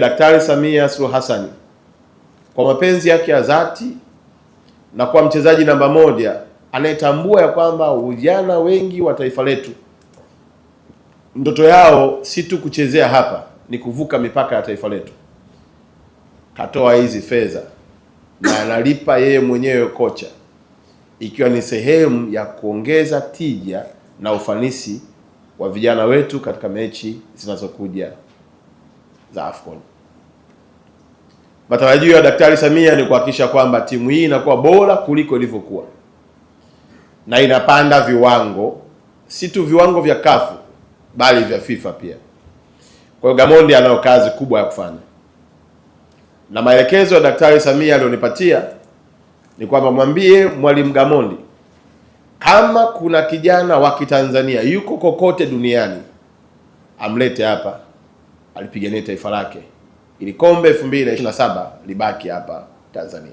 Daktari Samia Suluhu Hassan kwa mapenzi yake ya dhati na kwa mchezaji namba moja anayetambua ya kwamba vijana wengi wa taifa letu ndoto yao si tu kuchezea hapa, ni kuvuka mipaka ya taifa letu. Katoa hizi fedha na analipa yeye mwenyewe kocha, ikiwa ni sehemu ya kuongeza tija na ufanisi wa vijana wetu katika mechi zinazokuja za AFCON. Matarajio ya Daktari Samia ni kuhakikisha kwamba timu hii inakuwa bora kuliko ilivyokuwa na inapanda viwango, si tu viwango vya CAF bali vya FIFA pia. Kwa hiyo Gamondi anayo kazi kubwa ya kufanya, na maelekezo ya Daktari Samia alionipatia ni kwamba mwambie Mwalimu Gamondi kama kuna kijana wa Kitanzania yuko kokote duniani amlete hapa alipigania taifa lake ili kombe 2027 libaki hapa Tanzania.